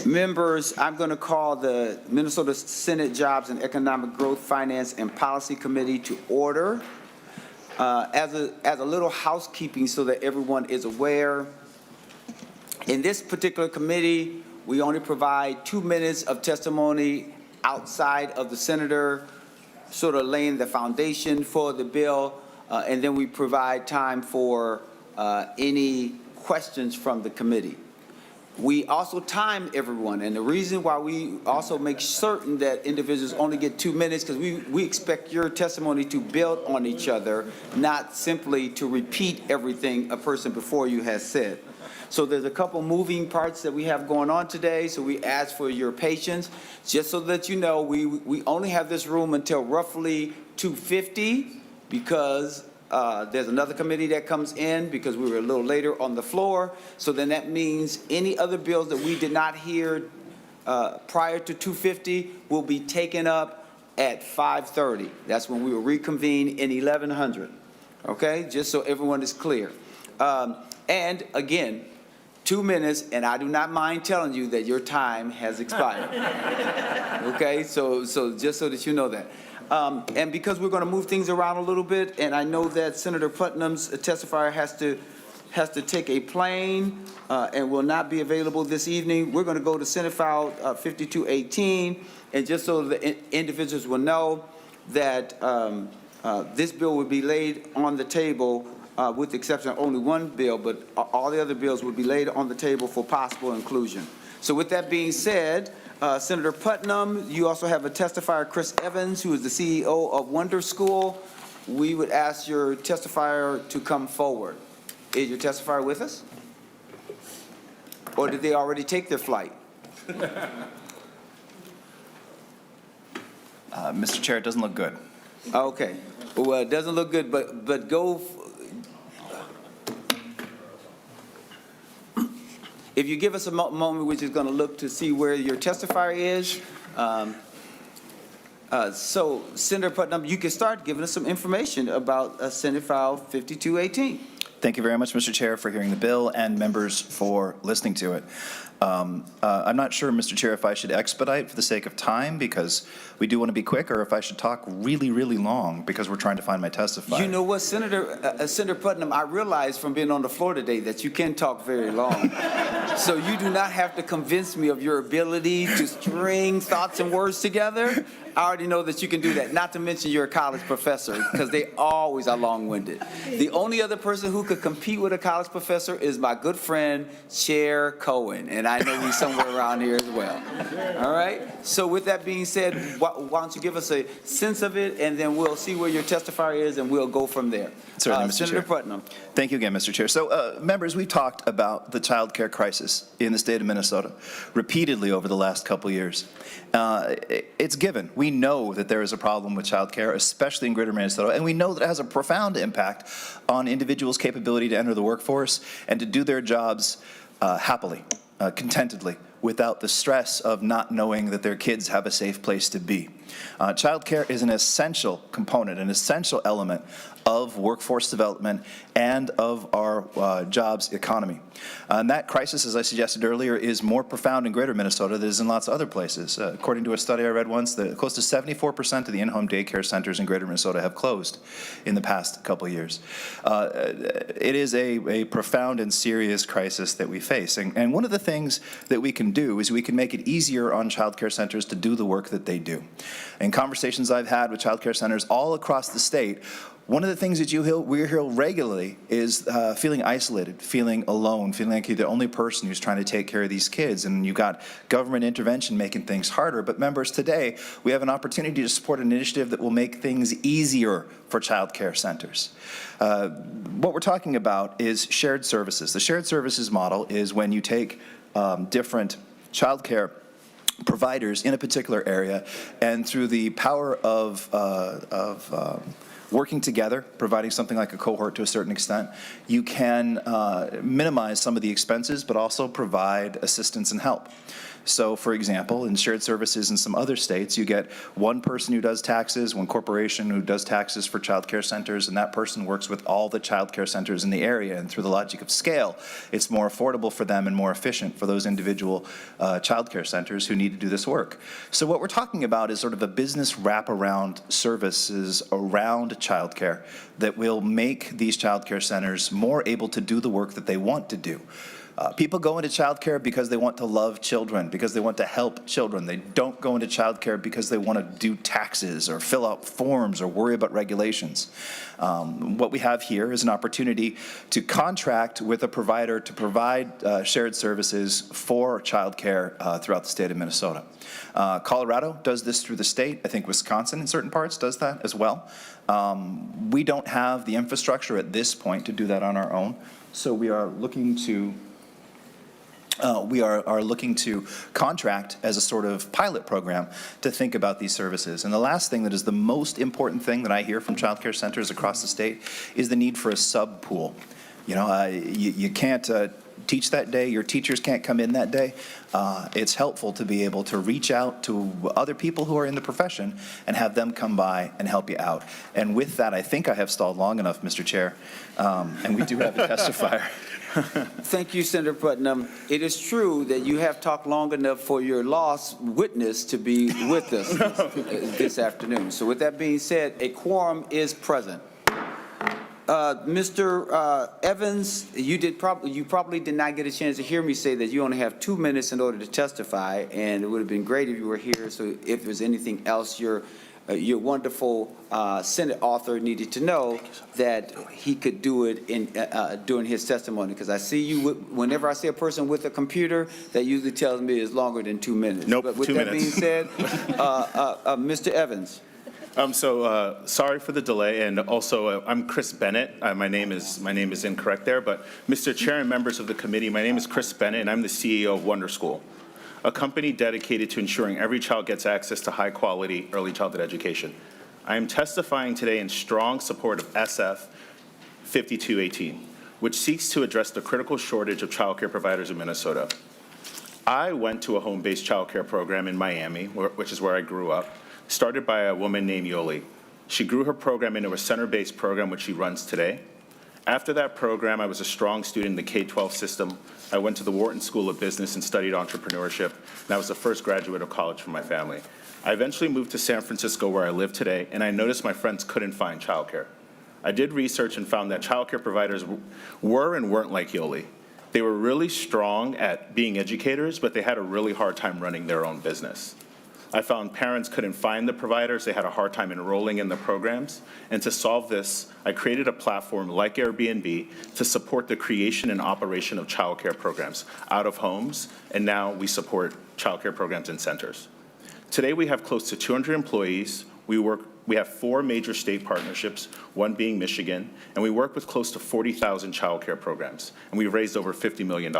Members, I'm going to call the Minnesota Senate Jobs and Economic Growth, Finance, and Policy Committee to order. As a little housekeeping so that everyone is aware, in this particular committee, we only provide 2 minutes of testimony outside of the senator, sort of laying the foundation for the bill, and then we provide time for any questions from the committee. We also time everyone, and the reason why we also make certain that individuals only get 2 minutes, because we expect your testimony to build on each other, not simply to repeat everything a person before you has said. So there's a couple moving parts that we have going on today, so we ask for your patience. Just so that you know, we only have this room until roughly 2:50, because there's another committee that comes in because we were a little later on the floor. So then that means any other bills that we did not hear prior to 2:50 will be taken up at 5:30. That's when we will reconvene in 1100. Okay, just so everyone is clear. And again, 2 minutes, and I do not mind telling you that your time has expired. Okay, so just so that you know that. And because we're going to move things around a little bit, and I know that Senator Putnam's testifier has to take a plane and will not be available this evening, we're going to go to Senate File 5218, and just so the individuals will know that this bill will be laid on the table with the exception of only one bill, but all the other bills will be laid on the table for possible inclusion. So with that being said, Senator Putnam, you also have a testifier, Chris Evans, who is the CEO of Wonder School. We would ask your testifier to come forward. Is your testifier with us? Or did they already take their flight? Mr. Chair, it doesn't look good. Okay. Well, it doesn't look good, but go. If you give us a moment, we're just going to look to see where your testifier is. So, Senator Putnam, you can start giving us some information about Senate File 5218. Thank you very much, Mr. Chair, for hearing the bill and members for listening to it. I'm not sure, Mr. Chair, if I should expedite for the sake of time because we do want to be quick, or if I should talk really, really long because we're trying to find my testifier. You know what, Senator Putnam, I realized from being on the floor today that you can talk very long. So you do not have to convince me of your ability to string thoughts and words together. I already know that you can do that, not to mention you're a college professor, because they always are long-winded. The only other person who could compete with a college professor is my good friend, Chair Cohen, and I know he's somewhere around here as well. All right? So with that being said, why don't you give us a sense of it, and then we'll see where your testifier is, and we'll go from there. Certainly, Mr. Senator Chair. Putnam. Thank you again, Mr. Chair. So, members, we've talked about the child care crisis in the state of Minnesota repeatedly over the last couple of years. It's given. We know that there is a problem with child care, especially in greater Minnesota, and we know that it has a profound impact on individuals' capability to enter the workforce and to do their jobs happily, contentedly, without the stress of not knowing that their kids have a safe place to be. Child care is an essential component, an essential element of workforce development and of our jobs economy. And that crisis, as I suggested earlier, is more profound in greater Minnesota than it is in lots of other places. According to a study I read once, close to 74% of the in-home daycare centers in greater Minnesota have closed in the past couple of years. It is a profound and serious crisis that we face. And one of the things that we can do is we can make it easier on child care centers to do the work that they do. In conversations I've had with child care centers all across the state, one of the things that we hear regularly is feeling isolated, feeling alone, feeling like you're the only person who's trying to take care of these kids, and you've got government intervention making things harder. But members, today we have an opportunity to support an initiative that will make things easier for child care centers. What we're talking about is shared services. The shared services model is when you take different child care providers in a particular area, and through the power of working together, providing something like a cohort to a certain extent, you can minimize some of the expenses, but also provide assistance and help. So, for example, in shared services in some other states, you get one person who does taxes, one corporation who does taxes for child care centers, and that person works with all the child care centers in the area. And through the logic of scale, it's more affordable for them and more efficient for those individual child care centers who need to do this work. So what we're talking about is sort of a business wraparound services around child care that will make these child care centers more able to do the work that they want to do. People go into childcare because they want to love children, because they want to help children. They don't go into childcare because they want to do taxes or fill out forms or worry about regulations. What we have here is an opportunity to contract with a provider to provide shared services for childcare throughout the state of Minnesota. Colorado does this through the state. I think Wisconsin in certain parts does that as well. We don't have the infrastructure at this point to do that on our own, so we are looking to contract as a sort of pilot program to think about these services. And the last thing that is the most important thing that I hear from child care centers across the state is the need for a sub-pool. You know, you can't teach that day, your teachers can't come in that day. It's helpful to be able to reach out to other people who are in the profession and have them come by and help you out. And with that, I think I have stalled long enough, Mr. Chair, and we do have a testifier. Thank you, Senator Putnam. It is true that you have talked long enough for your lost witness to be with us this afternoon. So with that being said, a quorum is present. Mr. Evans, you probably did not get a chance to hear me say that you only have 2 minutes in order to testify, and it would have been great if you were here. So if there's anything else your wonderful Senate author needed to know, that he could do it during his testimony. Because I see you, whenever I see a person with a computer, that usually tells me it's longer than 2 minutes. Nope, but with 2 that minutes. being said, Mr. Evans. Sorry for the delay, and also I'm Chris Bennett. My name is incorrect there, but Mr. Chair and members of the committee, my name is Chris Bennett, and I'm the CEO of Wonder School, a company dedicated to ensuring every child gets access to high-quality early childhood education. I am testifying today in strong support of SF 5218, which seeks to address the critical shortage of child care providers in Minnesota. I went to a home-based child care program in Miami, which is where I grew up, started by a woman named Yoli. She grew her program into a center-based program, which she runs today. After that program, I was a strong student in the K-12 system. I went to the Wharton School of Business and studied entrepreneurship, and I was the first graduate of college from my family. I eventually moved to San Francisco, where I live today, and I noticed my friends couldn't find childcare. I did research and found that childcare providers were and weren't like Yoli. They were really strong at being educators, but they had a really hard time running their own business. I found parents couldn't find the providers, they had a hard time enrolling in the programs, and to solve this, I created a platform like Airbnb to support the creation and operation of childcare programs out of homes, and now we support childcare programs in centers. Today we have close to 200 employees. We have 4 major state partnerships, one being Michigan, and we work with close to 40,000 childcare programs, and we've raised over $50 million.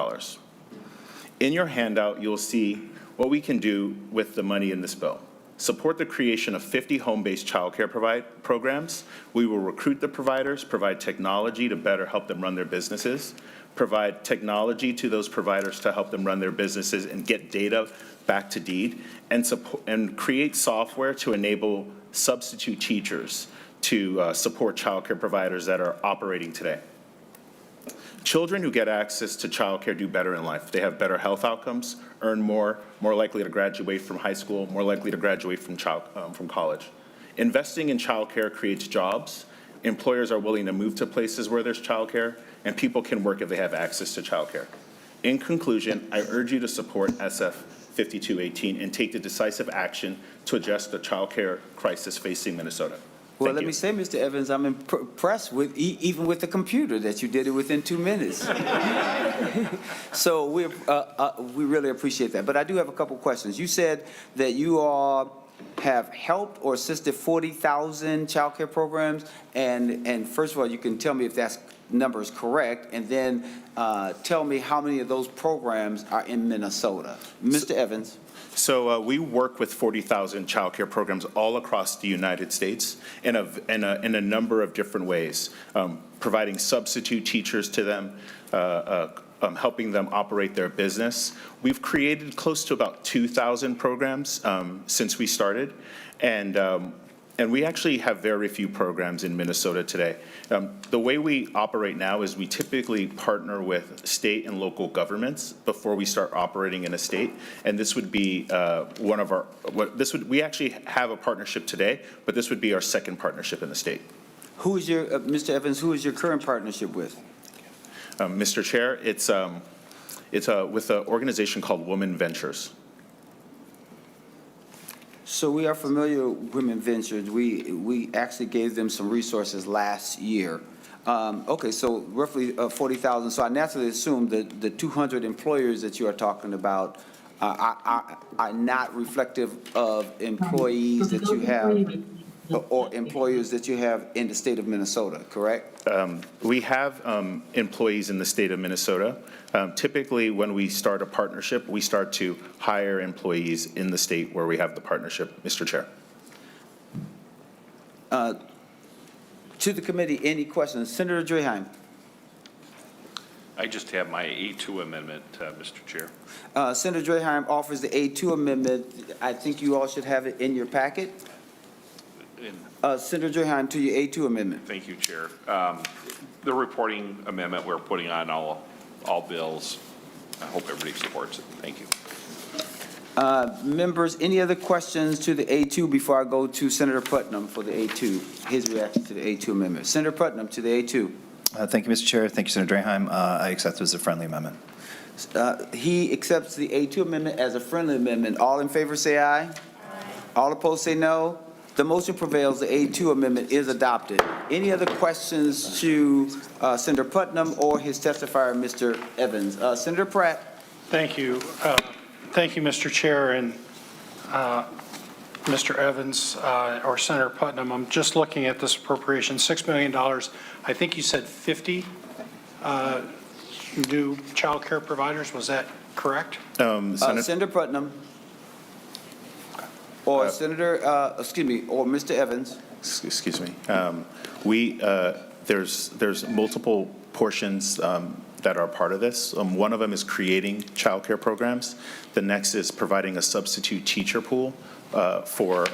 In your handout, you'll see what we can do with the money in this bill. Support the creation of 50 home-based childcare programs. We will recruit the providers, provide technology to better help them run their businesses, provide technology to those providers to help them run their businesses and get data back to DEED, and create software to enable substitute teachers to support childcare providers that are operating today. Children who get access to childcare do better in life. They have better health outcomes, earn more likely to graduate from high school, more likely to graduate from college. Investing in childcare creates jobs. Employers are willing to move to places where there's childcare, and people can work if they have access to childcare. In conclusion, I urge you to support SF 5218 and take the decisive action to address the childcare crisis facing Minnesota. Well, let me say, Mr. Evans, I'm impressed with, even with the computer, that you did it within 2 minutes. So we really appreciate that. But I do have a couple questions. You said that you all have helped or assisted 40,000 child care programs. And first of all, you can tell me if that's numbers correct, and then tell me how many of those programs are in Minnesota. Mr. Evans. So we work with 40,000 childcare programs all across the United States in a number of different ways, providing substitute teachers to them, helping them operate their business. We've created close to about 2,000 programs since we started, and we actually have very few programs in Minnesota today. The way we operate now is we typically partner with state and local governments before we start operating in a state, and this would be one of our, we actually have a partnership today, but this would be our second partnership in the state. Who is your, Mr. Evans, who is your current partnership with? Mr. Chair, it's with an organization called Women Ventures. So we are familiar with Women Ventures. We actually gave them some resources last year. Okay, so roughly 40,000. So I naturally assume that the 200 employers that you are talking about are not reflective of employees that you have or employers that you have in the state of Minnesota, correct? We have employees in the state of Minnesota. Typically, when we start a partnership, we start to hire employees in the state where we have the partnership, Mr. Chair. To the committee, any questions? Senator Draheim. I just have my A2 amendment, Mr. Chair. Senator Draheim offers the A2 amendment. I think you all should have it in your packet. Senator Draheim, to your A2 amendment. Thank you, Chair. The reporting amendment we're putting on all bills. I hope everybody supports it. Thank you. Members, any other questions to the A2 before I go to Senator Putnam for the A2, his reaction to the A2 amendment? Senator Putnam to the A2. Thank you, Mr. Chair. Thank you, Senator Draheim. I accept it as a friendly amendment. He accepts the A2 amendment as a friendly amendment. All in favor say aye. Aye. All opposed say no. The motion prevails. The A2 amendment is adopted. Any other questions to Senator Putnam or his testifier, Mr. Evans? Senator Pratt. Thank you. Thank you, Mr. Chair, and Mr. Evans or Senator Putnam. I'm just looking at this appropriation, $6 million. I think you said 50 new child care providers. Was that correct? Senator Putnam. Or Senator, or Mr. Evans. Excuse me. There's multiple portions that are part of this. One of them is creating child care programs. The next is providing a substitute teacher pool for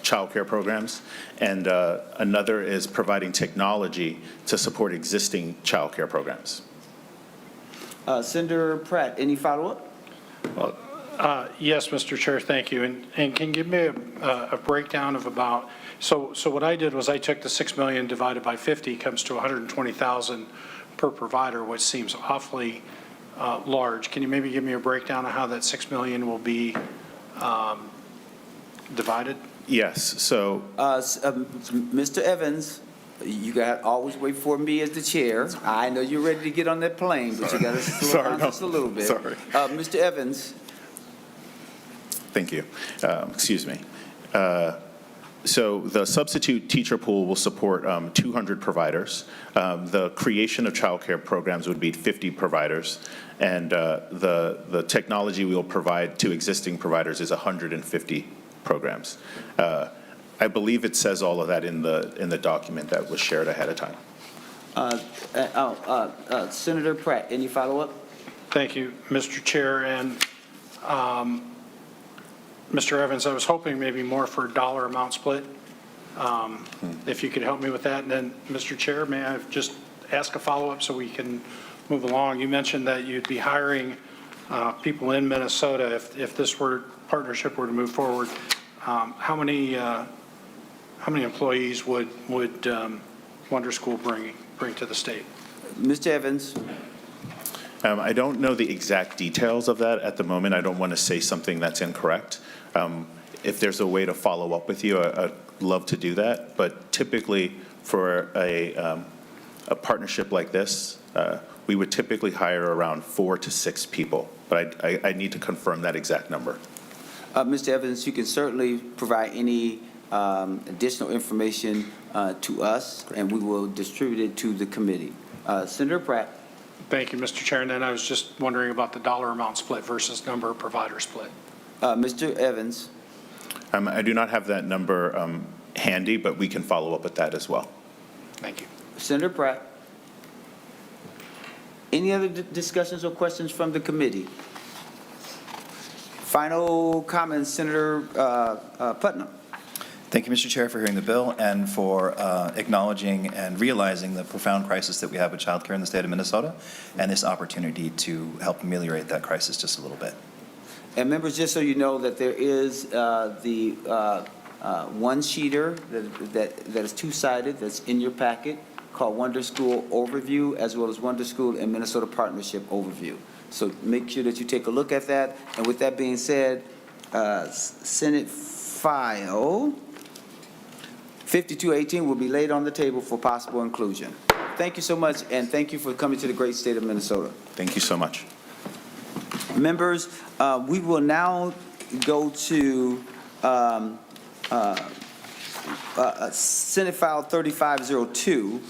child care programs. And another is providing technology to support existing child care programs. Senator Pratt, any follow-up? Yes, Mr. Chair, thank you. And can you give me a breakdown of about, so what I did was I took the 6 million divided by 50 comes to 120,000 per provider, which seems awfully large. Can you maybe give me a breakdown of how that 6 million will be divided? Yes, so. Mr. Evans, you got to always wait for me as the chair. I know you're ready to get on that plane, but you got to slow down just a little bit. Sorry. Mr. Evans. Thank you. Excuse me. So the substitute teacher pool will support 200 providers. The creation of childcare programs would be 50 providers, and the technology we will provide to existing providers is 150 programs. I believe it says all of that in the document that was shared ahead of time. Senator Pratt, any follow-up? Thank you, Mr. Chair. And Mr. Evans, I was hoping maybe more for a dollar amount split, if you could help me with that. And then, Mr. Chair, may I just ask a follow-up so we can move along? You mentioned that you'd be hiring people in Minnesota if this partnership were to move forward. How many employees would Wonder School bring to the state? Mr. Evans. I don't know the exact details of that at the moment. I don't want to say something that's incorrect. If there's a way to follow up with you, I'd love to do that. But typically, for a partnership like this, we would typically hire around 4 to 6 people. But I need to confirm that exact number. Mr. Evans, you can certainly provide any additional information to us, and we will distribute it to the committee. Senator Pratt. Thank you, Mr. Chair. And then I was just wondering about the dollar amount split versus number of provider split. Mr. Evans. I do not have that number handy, but we can follow up with that as well. Thank you. Senator Pratt. Any other discussions or questions from the committee? Final comments, Senator Putnam. Thank you, Mr. Chair, for hearing the bill and for acknowledging and realizing the profound crisis that we have with childcare in the state of Minnesota and this opportunity to help ameliorate that crisis just a little bit. And members, just so you know that there is the one-sheeter that is two-sided that's in your packet called Wonder School Overview, as well as Wonder School and Minnesota Partnership Overview. So make sure that you take a look at that. And with that being said, Senate File 5218 will be laid on the table for possible inclusion. Thank you so much, and thank you for coming to the great state of Minnesota. Thank you so much. Members, we will now go to Senate File 3502.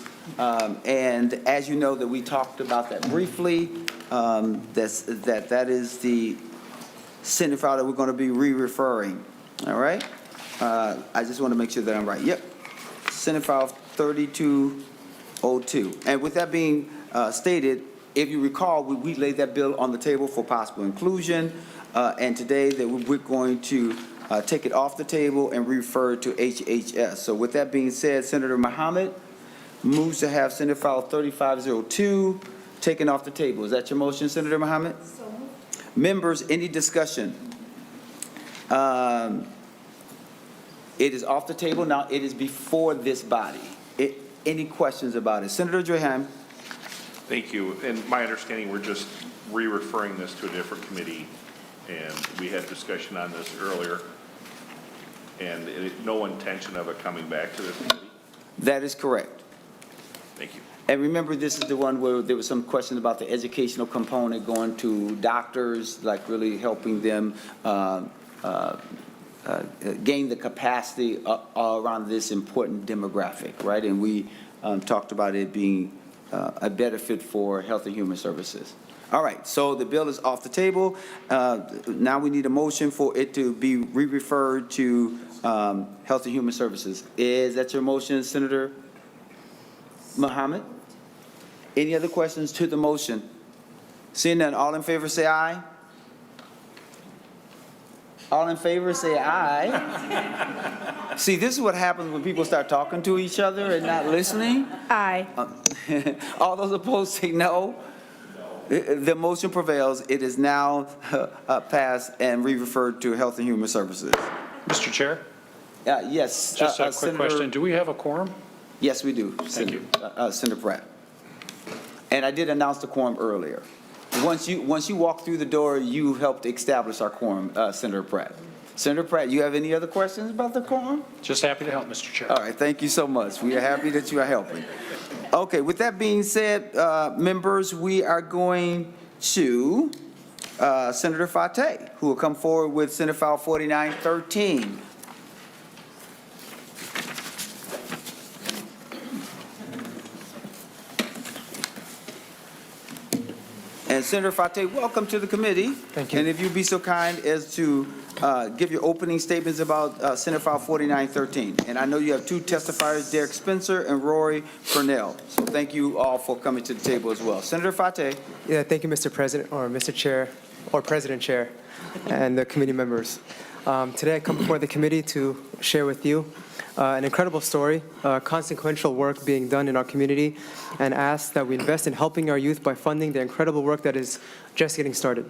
And as you know, that we talked about that briefly, that is the Senate file that we're going to be re-referring. All right? I just want to make sure that I'm right. Yep. Senate File 3202. And with that being stated, if you recall, we laid that bill on the table for possible inclusion, and today that we're going to take it off the table and refer to HHS. So with that being said, Senator Mohamed moves to have Senate File 3502 taken off the table. Is that your motion, Senator Mohamed? So moved. Members, any discussion? It is off the table now. It is before this body. Any questions about it? Senator Drahan. Thank you. And my understanding, we're just re-referring this to a different committee, and we had discussion on this earlier, and no intention of it coming back to this committee? That is correct. Thank you. And remember, this is the one where there was some question about the educational component going to doctors, like really helping them gain the capacity around this important demographic, right? And we talked about it being a better fit for Health and Human Services. All right, so the bill is off the table. Now we need a motion for it to be re-referred to Health and Human Services. Is that your motion, Senator Mohamed? Any other questions to the motion? Seeing none, all in favor say aye. All in favor say aye. See, this is what happens when people start talking to each other and not listening. Aye. All those opposed say no. The motion prevails. It is now passed and re-referred to Health and Human Services. Mr. Chair? Yes. Just a quick Senator, question. Do we have a quorum? Yes, we do. Thank you. Senator Pratt. And I did announce the quorum earlier. Once you walk through the door, you helped establish our quorum, Senator Pratt. Senator Pratt, you have any other questions about the quorum? Just happy to help, Mr. Chair. All right, thank you so much. We are happy that you are helping. Okay, with that being said, members, we are going to Senator Fateh, who will come forward with Senate File 4913. And Senator Fateh, welcome to the committee. Thank you. And if you'd be so kind as to give your opening statements about Senate File 4913. And I know you have two testifiers, Derek Spencer and Rory Pernell. So thank you all for coming to the table as well. Senator Fateh. Yeah, thank you, Mr. President, or Mr. Chair, or President Chair, and the committee members. Today I come before the committee to share with you an incredible story, consequential work being done in our community, and ask that we invest in helping our youth by funding the incredible work that is just getting started.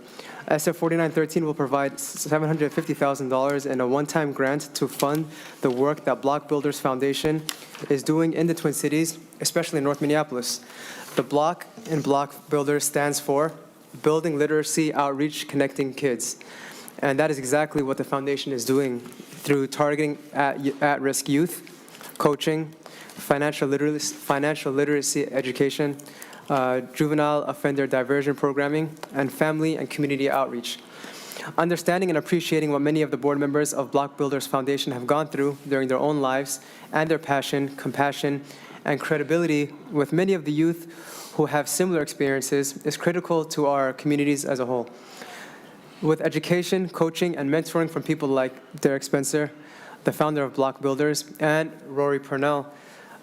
SF 4913 will provide $750,000 in a one-time grant to fund the work that Block Builders Foundation is doing in the Twin Cities, especially in North Minneapolis. The Block in Block Builders stands for Building Literacy Outreach Connecting Kids. And that is exactly what the foundation is doing through targeting at-risk youth, coaching, financial literacy education, juvenile offender diversion programming, and family and community outreach. Understanding and appreciating what many of the board members of Block Builders Foundation have gone through during their own lives and their passion, compassion, and credibility with many of the youth who have similar experiences is critical to our communities as a whole. With education, coaching, and mentoring from people like Derek Spencer, the founder of Block Builders, and Rory Pernell,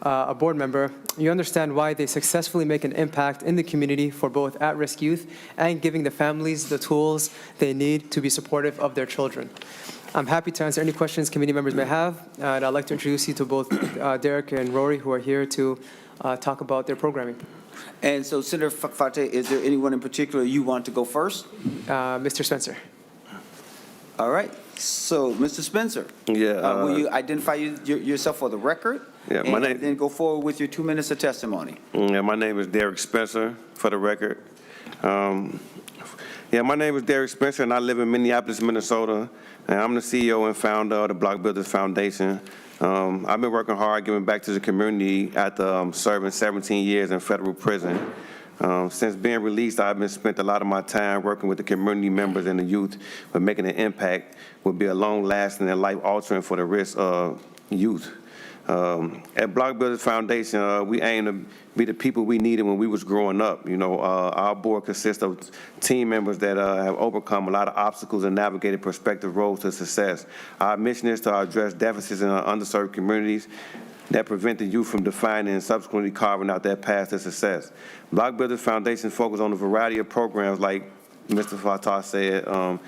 a board member, you understand why they successfully make an impact in the community for both at-risk youth and giving the families the tools they need to be supportive of their children. I'm happy to answer any questions committee members may have, and I'd like to introduce you to both Derek and Rory, who are here to talk about their programming. And so, Senator Fateh, is there anyone in particular you want to go first? Mr. Spencer. All right. So, Mr. Spencer, will you identify yourself for the record? Yeah, my name. And then go forward with your 2 minutes of testimony. Yeah, my name is Derek Spencer, for the record. My name is Derek Spencer, and I live in Minneapolis, Minnesota. And I'm the CEO and founder of the Block Builders Foundation. I've been working hard, giving back to the community after serving 17 years in federal prison. Since being released, I've been spent a lot of my time working with the community members and the youth, but making an impact will be a long-lasting and life-altering for the risk of youth. At Block Builders Foundation, we aim to be the people we needed when we was growing up. You know, our board consists of team members that have overcome a lot of obstacles and navigated prospective roads to success. Our mission is to address deficits in our underserved communities that prevent the youth from defining and subsequently carving out their path to success. Block Builders Foundation focuses on a variety of programs like Mr. Fateh said.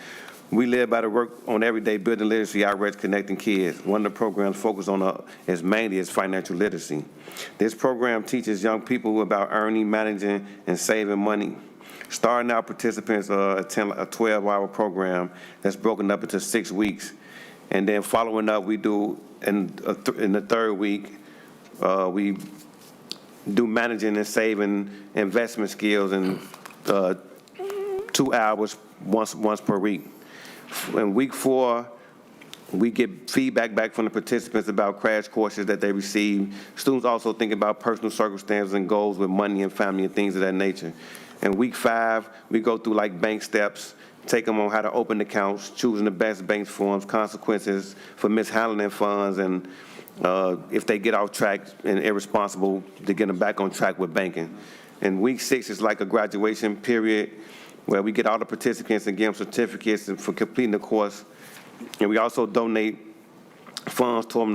We live by the work on everyday building literacy outreach, connecting kids. One of the programs focused on is mainly financial literacy. This program teaches young people about earning, managing, and saving money. Starting out, participants attend a 12-hour program that's broken up into 6 weeks. And then following up, we do, in the third week, we do managing and saving investment skills in 2 hours once per week. In week 4, we get feedback back from the participants about crash courses that they receive. Students also think about personal circumstances and goals with money and family and things of that nature. In week 5, we go through like bank steps, take them on how to open accounts, choosing the best bank forms, consequences for mishandling funds, and if they get off track and irresponsible, to get them back on track with banking. And week 6 is like a graduation period where we get all the participants and give them certificates for completing the course. And we also donate funds to them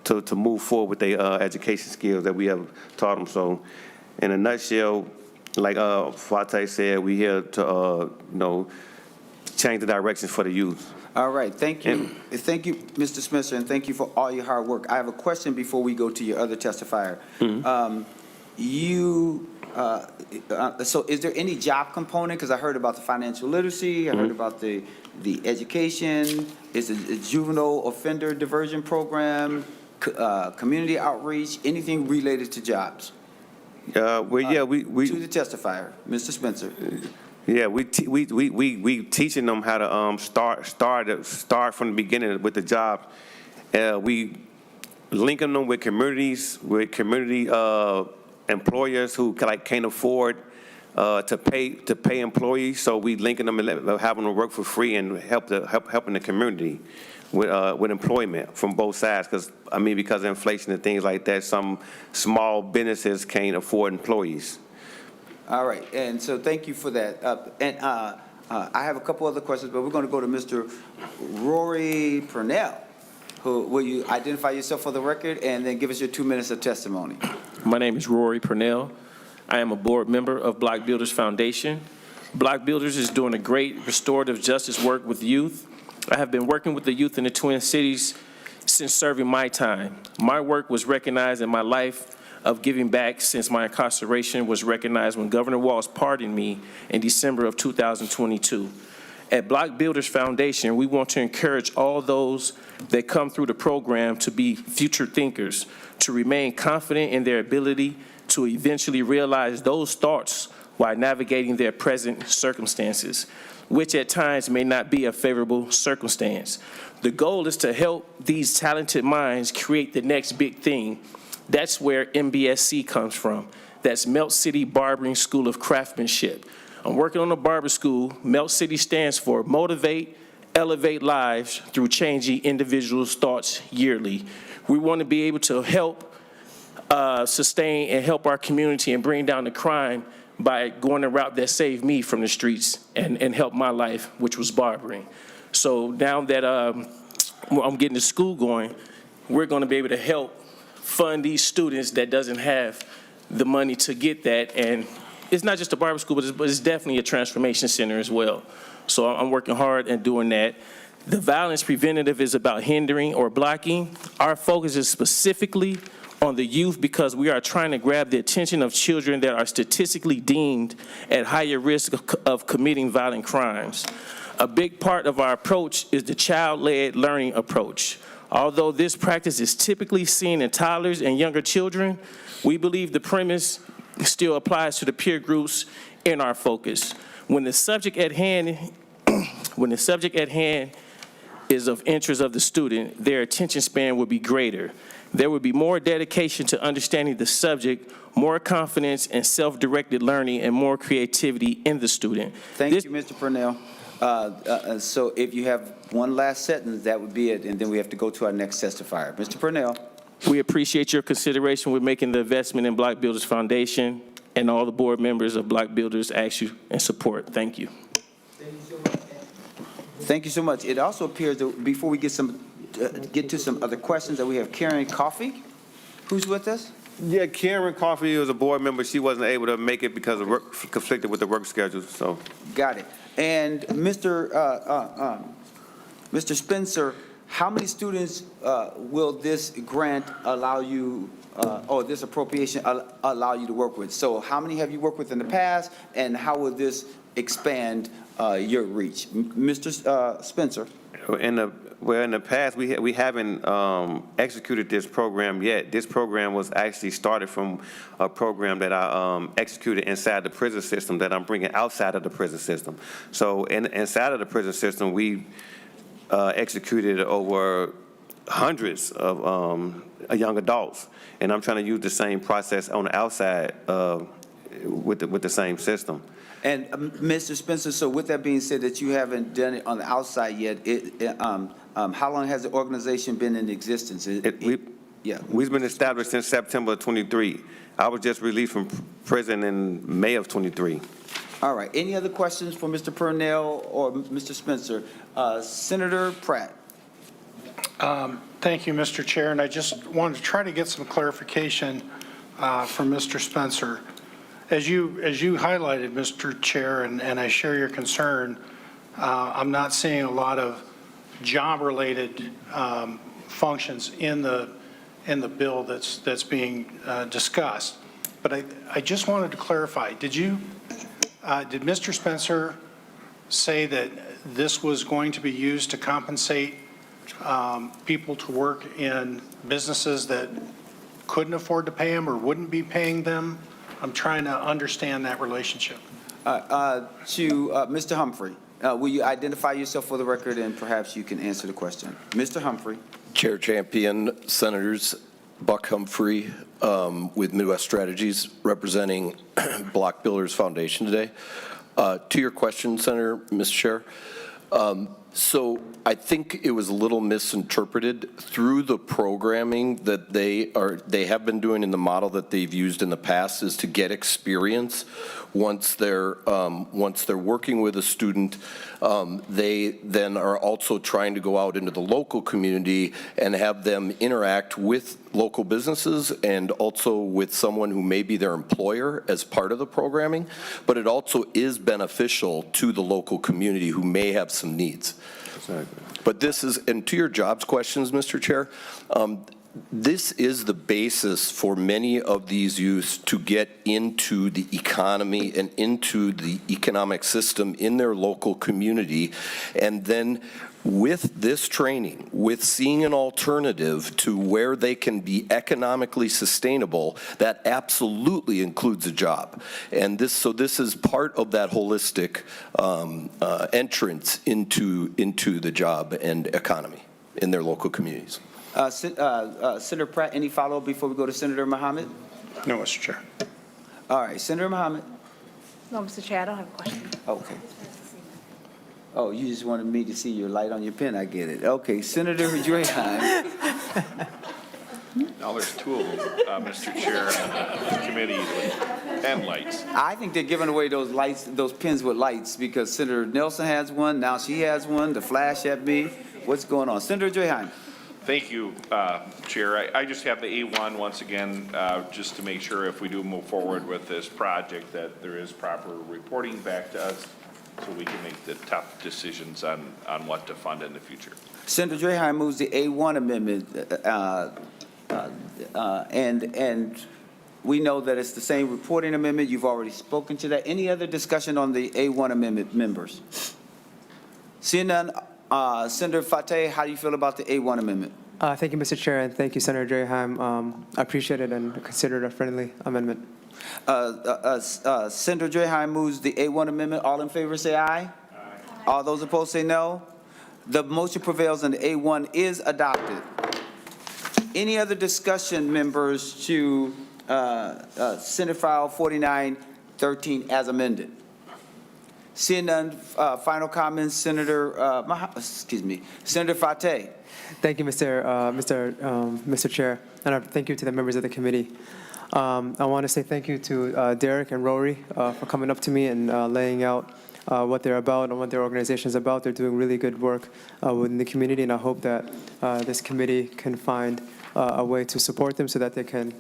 to move forward with their education skills that we have taught them. So in a nutshell, like Fateh said, we're here to change the directions for the youth. All right, thank you. Thank you, Mr. Spencer, and thank you for all your hard work. I have a question before we go to your other testifier. So is there any job component? Because I heard about the financial literacy, I heard about the education, is it a juvenile offender diversion program, community outreach, anything related to jobs? We To the testifier, Mr. Spencer. Yeah, we teaching them how to start from the beginning with the job. We linking them with communities, employers who can't afford to pay employees. So we linking them and having them work for free and helping the community with employment from both sides. Because of inflation and things like that, some small businesses can't afford employees. All right, and so thank you for that. I have a couple other questions, but we're going to go to Mr. Rory Pernell. Will you identify yourself for the record and then give us your 2 minutes of testimony? My name is Rory Pernell. I am a board member of Block Builders Foundation. Block Builders is doing a great restorative justice work with youth. I have been working with the youth in the Twin Cities since serving my time. My work was recognized in my life of giving back since my incarceration was recognized when Governor Walz pardoned me in December of 2022. At Block Builders Foundation, we want to encourage all those that come through the program to be future thinkers, to remain confident in their ability to eventually realize those thoughts while navigating their present circumstances, which at times may not be a favorable circumstance. The goal is to help these talented minds create the next big thing. That's where MBSC comes from. That's Melt City Barbering School of Craftsmanship. I'm working on a barber school. Melt City stands for Motivate, Elevate Lives Through Changing Individuals' Thoughts Yearly. We want to be able to help sustain and help our community and bring down the crime by going the route that saved me from the streets and helped my life, which was barbering. So now that I'm getting the school going, we're going to be able to help fund these students that doesn't have the money to get that. And it's not just a barber school, but it's definitely a transformation center as well. So I'm working hard and doing that. The violence preventative is about hindering or blocking. Our focus is specifically on the youth because we are trying to grab the attention of children that are statistically deemed at higher risk of committing violent crimes. A big part of our approach is the child-led learning approach. Although this practice is typically seen in toddlers and younger children, we believe the premise still applies to the peer groups in our focus. When the subject at hand is of interest of the student, their attention span will be greater. There will be more dedication to understanding the subject, more confidence and self-directed learning, and more creativity in the student. Thank you, Mr. Pernell. So if you have one last sentence, that would be it, and then we have to go to our next testifier. Mr. Pernell. We appreciate your consideration with making the investment in Block Builders Foundation, and all the board members of Block Builders ask you and support. Thank you. Thank you so much. It also appears that before we get to some other questions, that we have Karen Coffey, who's with us. Yeah, Karen Coffey was a board member. She wasn't able to make it because of work, conflicted with the work schedule, so. Got it. And Mr. Spencer, how many students will this grant allow you, or this appropriation allow you to work with? So how many have you worked with in the past, and how will this expand your reach? Mr. Spencer? In the past, we haven't executed this program yet. This program was actually started from a program that I executed inside the prison system that I'm bringing outside of the prison system. So inside of the prison system, we executed over hundreds of young adults, and I'm trying to use the same process on the outside with the same system. And Mr. Spencer, so with that being said, that you haven't done it on the outside yet, how long has the organization been in existence? We've been established since September 23. I was just released from prison in May of 23. All right. Any other questions for Mr. Pernell or Mr. Spencer? Senator Pratt. Thank you, Mr. Chair, and I just wanted to try to get some clarification from Mr. Spencer. As you highlighted, Mr. Chair, and I share your concern, I'm not seeing a lot of job-related functions in the bill that's being discussed. But I just wanted to clarify, did Mr. Spencer say that this was going to be used to compensate people to work in businesses that couldn't afford to pay them or wouldn't be paying them? I'm trying to understand that relationship. Mr. Humphrey, will you identify yourself for the record, and perhaps you can answer the question. Mr. Humphrey. Chair Champion, Senators Buck Humphrey with Midwest Strategies, representing Block Builders Foundation today. To your question, Senator, Mr. Chair, so I think it was a little misinterpreted through the programming that they have been doing in the model that they've used in the past is to get experience. Once they're working with a student, they then are also trying to go out into the local community and have them interact with local businesses and also with someone who may be their employer as part of the programming, but it also is beneficial to the local community who may have some needs. But this is, and to your jobs questions, Mr. Chair, this is the basis for many of these youths to get into the economy and into the economic system in their local community. And then with this training, with seeing an alternative to where they can be economically sustainable, that absolutely includes a job. And this is part of that holistic entrance into the job and economy in their local communities. Senator Pratt, any follow-up before we go to Senator Muhammad? No, Mr. Chair. All right, Senator Muhammad. No, Mr. Chair, I don't have a question. Okay. Oh, you just wanted me to see your light on your pen. I get it. Okay, Senator Drahan. Now there's two of them, Mr. Chair, on the committee with pen lights. I think they're giving away those lights, those pins with lights, because Senator Nelson has one, now she has one to flash at me. What's going on? Senator Draheim. Thank you, Chair. I just have the A1 once again, just to make sure if we do move forward with this project that there is proper reporting back to us so we can make the tough decisions on what to fund in the future. Senator Draheim moves the A1 amendment, and we know that it's the same reporting amendment. You've already spoken to that. Any other discussion on the A1 amendment, members? Seeing none, Senator Fateh, how do you feel about the A1 amendment? Thank you, Mr. Chair, and thank you, Senator Draheim. I appreciate it and consider it a friendly amendment. Senator Draheim moves the A1 amendment. All in favor say aye. Aye. All those opposed say no. The motion prevails and the A1 is adopted. Any other discussion, members, to Senate File 4913 as amended? Seeing none, final comments, Senator Senator Fateh. Thank you, Mr. Chair, and thank you to the members of the committee. I want to say thank you to Derek and Rory for coming up to me and laying out what they're about and what their organization is about. They're doing really good work within the community, and I hope that this committee can find a way to support them so that they can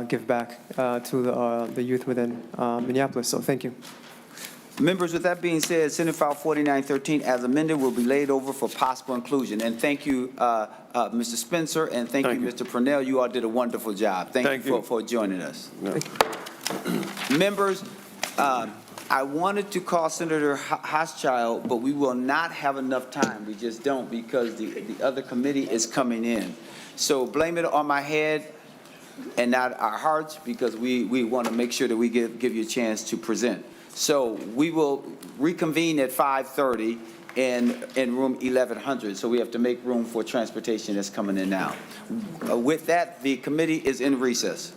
give back to the youth within Minneapolis. So thank you. Members, with that being said, Senate File 4913 as amended will be laid over for possible inclusion. And thank you, Mr. Spencer, and thank you, Mr. Pernell. You all did a wonderful job. Thank you for joining us. Members, I wanted to call Senator Hauschild, but we will not have enough time. We just don't, because the other committee is coming in. So blame it on my head and not our hearts, because we want to make sure that we give you a chance to present. So we will reconvene at 5:30 in room 1100. So we have to make room for transportation that's coming in now. With that, the committee is in recess.